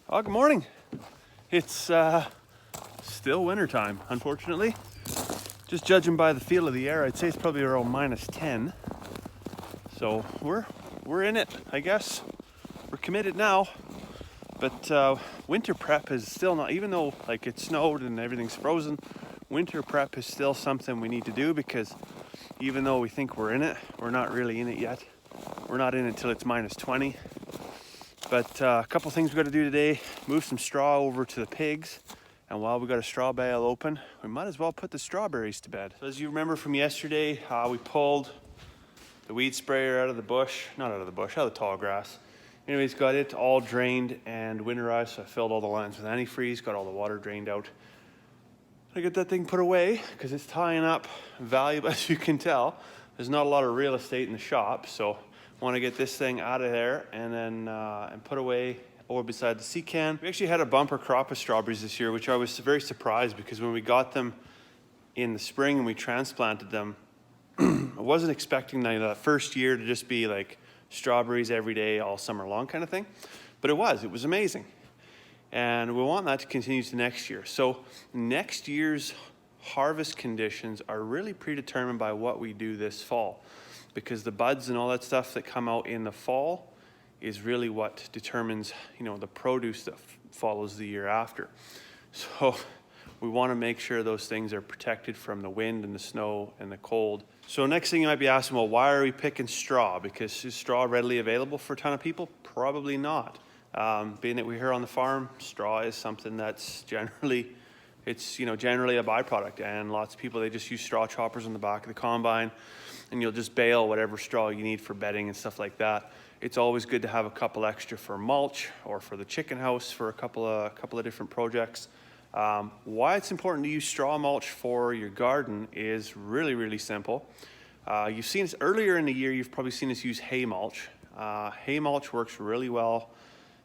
Oh, good morning. It's still wintertime, unfortunately. Just judging by the feel of the air, I'd say it's probably around -10. So we're in it, I guess. We're committed now. But winter prep is still not, even though like it snowed and everything's frozen, winter prep is still something we need to do, because even though we think we're in it, we're not really in it yet. We're not in it till it's -20. But a couple things we got to do today: move some straw over to the pigs, and while we got a straw bale open, we might as well put the strawberries to bed. So as you remember from yesterday, we pulled the weed sprayer out of the bush, not out of the bush, out of the tall grass. Anyways, got it all drained and winterized, so I filled all the lines with antifreeze, got all the water drained out. I get that thing put away because it's tying up valuable, as you can tell. There's not a lot of real estate in the shop, so want to get this thing out of there and then and put away over beside the sea can. We actually had a bumper crop of strawberries this year, which I was very surprised, because when we got them in the spring and we transplanted them, I wasn't expecting that first year to just be like strawberries every day all summer long kind of thing, but it was amazing. And we want that to continue to next year. So next year's harvest conditions are really predetermined by what we do this fall, because the buds and all that stuff that come out in the fall is really what determines, the produce that follows the year after. So we want to make sure those things are protected from the wind and the snow and the cold. So next thing you might be asking, well, why are we picking straw? Because is straw readily available for a ton of people? Probably not. Being that we're here on the farm, straw is something that's generally a byproduct, and lots of people, they just use straw choppers on the back of the combine, and you'll just bale whatever straw you need for bedding and stuff like that. It's always good to have a couple extra for mulch or for the chicken house for a couple of different projects. Why it's important to use straw mulch for your garden is really, really simple. You've seen us earlier in the year, you've probably seen us use hay mulch. Hay mulch works really well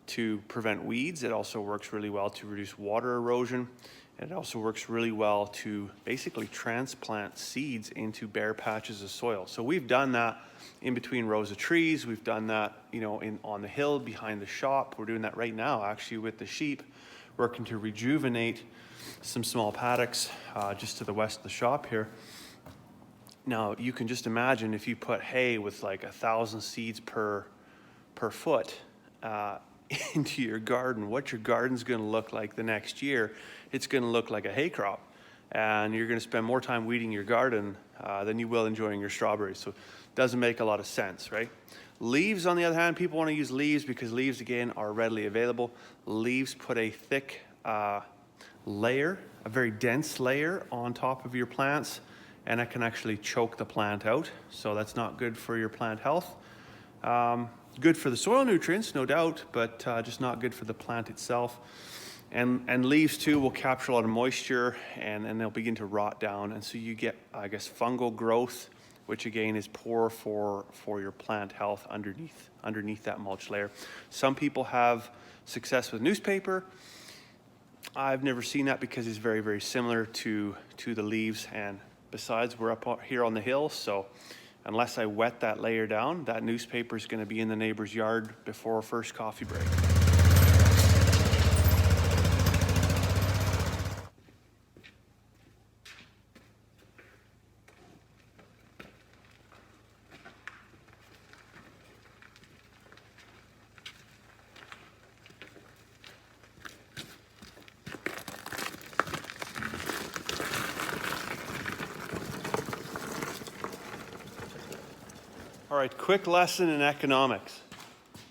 to prevent weeds. It also works really well to reduce water erosion. And it also works really well to basically transplant seeds into bare patches of soil. So we've done that in between rows of trees. We've done that, on the hill behind the shop. We're doing that right now, actually, with the sheep, working to rejuvenate some small paddocks just to the west of the shop here. Now, you can just imagine if you put hay with like 1,000 seeds per foot into your garden, what your garden's going to look like the next year. It's going to look like a hay crop, and you're going to spend more time weeding your garden than you will enjoying your strawberries. So it doesn't make a lot of sense, right? Leaves, on the other hand, people want to use leaves because leaves, again, are readily available. Leaves put a thick layer, a very dense layer on top of your plants, and that can actually choke the plant out. So that's not good for your plant health. Good for the soil nutrients, no doubt, but just not good for the plant itself. And leaves too will capture a lot of moisture, and they'll begin to rot down. And so you get, fungal growth, which again is poor for your plant health underneath that mulch layer. Some people have success with newspaper. I've never seen that because it's very, very similar to the leaves. And besides, we're up here on the hill, so unless I wet that layer down, that newspaper is going to be in the neighbor's yard before our first coffee break. All right, quick lesson in economics.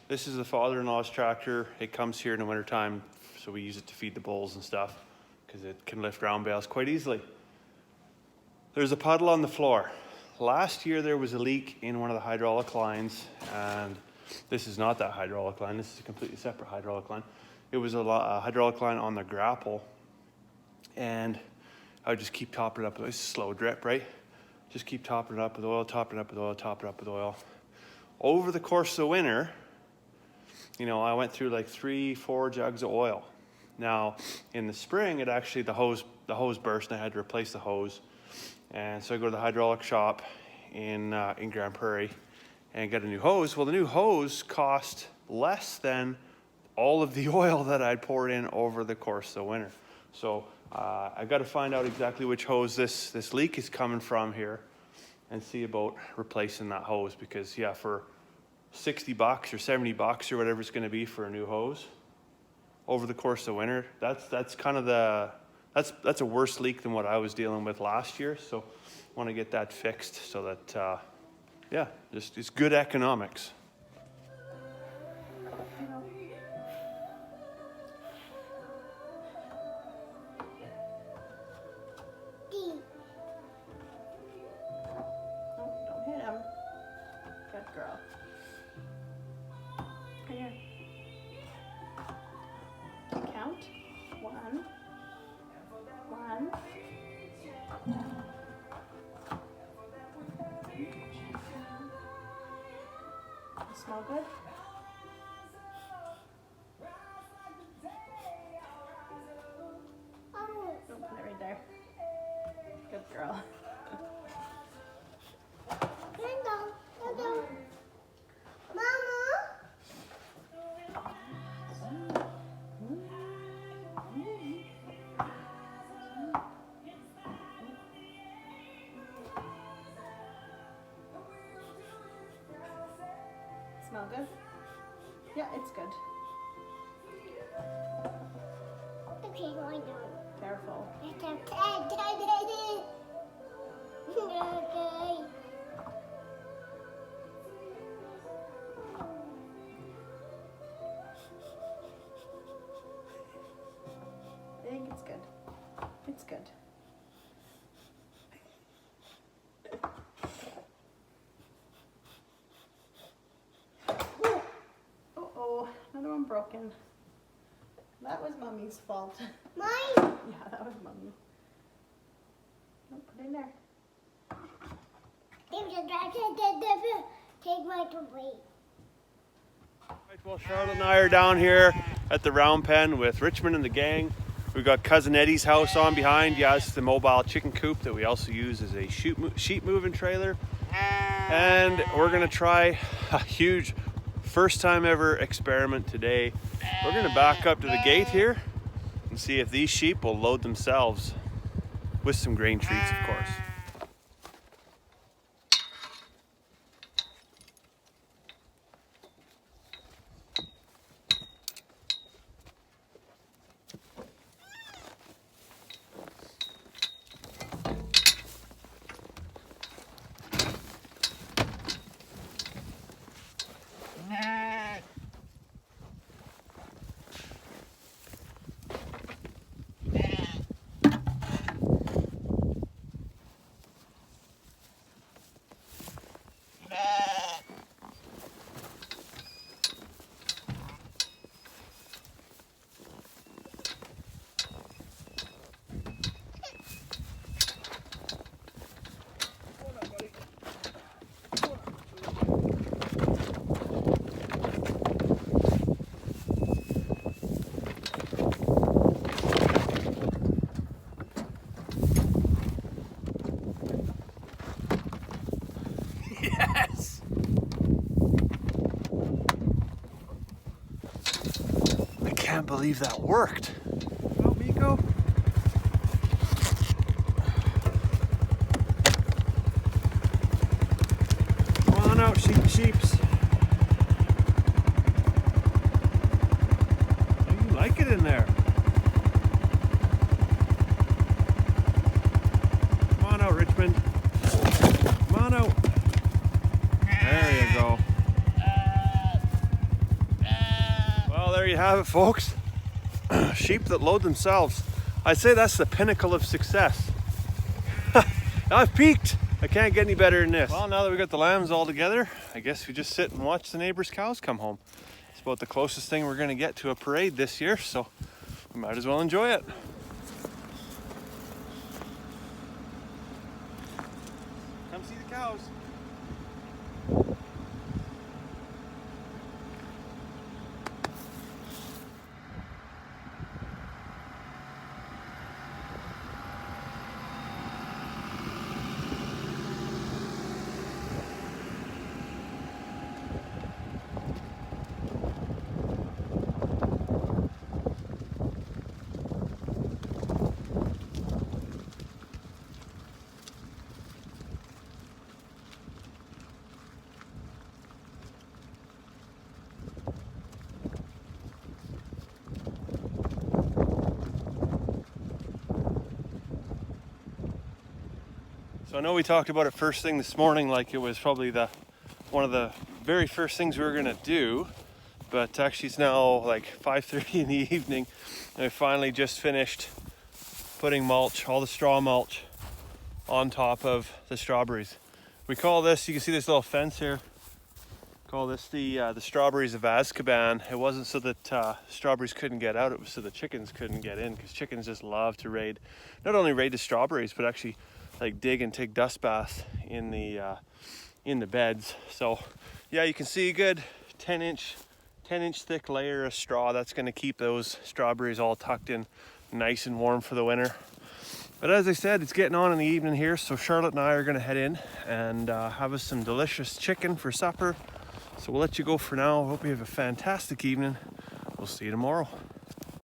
This is the father-in-law's tractor. It comes here in the wintertime, so we use it to feed the bulls and stuff because it can lift round bales quite easily. There's a puddle on the floor. Last year there was a leak in one of the hydraulic lines, and this is not that hydraulic line. This is a completely separate hydraulic line. It was a hydraulic line on the grapple, and I would just keep topping it up. It's a slow drip, right? Just keep topping it up with oil, topping it up with oil, topping it up with oil. Over the course of the winter, I went through like 3-4 jugs of oil. Now, in the spring, the hose burst, and I had to replace the hose. And so I go to the hydraulic shop in Grand Prairie and get a new hose. Well, the new hose cost less than all of the oil that I'd poured in over the course of the winter. So I got to find out exactly which hose this leak is coming from here and see about replacing that hose, because yeah, for $60 or $70 or whatever it's going to be for a new hose over the course of winter, that's kind of that's a worse leak than what I was dealing with last year. So I want to get that fixed so that yeah, just it's good economics. Girl. Here. Count. 1. 1. Smell good? Don't put it right there. Good girl. Smell good? Yeah, it's good. Careful. I think it's good. It's good. Uh-oh, another one broken. That was Mommy's fault. Mine? Yeah, that was Mommy. No, put it in there. Take my away. Right, well, Charlotte and I are down here at the round pen with Richmond and the gang. We've got Cousin Eddie's house on behind. Yeah, it's the mobile chicken coop that we also use as a sheep moving trailer. And we're gonna try a huge first time ever experiment today. We're gonna back up to the gate here and see if these sheep will load themselves with some grain treats, of course. Yes! I can't believe that worked. Oh, Miko. Come on out, sheeps. Oh, you like it in there. Come on out, Richmond. Come on out. There you go. Well, there you have it, folks. Sheep that load themselves. I'd say that's the pinnacle of success. I've peaked. I can't get any better than this. Well, now that we got the lambs all together, I guess we just sit and watch the neighbors' cows come home. It's about the closest thing we're going to get to a parade this year, so we might as well enjoy it. Come see the cows. So I know we talked about it first thing this morning, like it was probably one of the very first things we were gonna do, but actually it's now like 5:30 in the evening, and I finally just finished putting mulch, all the straw mulch, on top of the strawberries. We call this, you can see this little fence here, call this the strawberries of Azkaban. It wasn't so that strawberries couldn't get out, it was so the chickens couldn't get in, because chickens just love to raid, not only raid the strawberries, but actually like dig and take dust baths in the beds. So yeah, you can see a good 10-inch thick layer of straw. That's going to keep those strawberries all tucked in nice and warm for the winter. But as I said, it's getting on in the evening here, so Charlotte and I are going to head in and have us some delicious chicken for supper. So we'll let you go for now. Hope you have a fantastic evening. We'll see you tomorrow.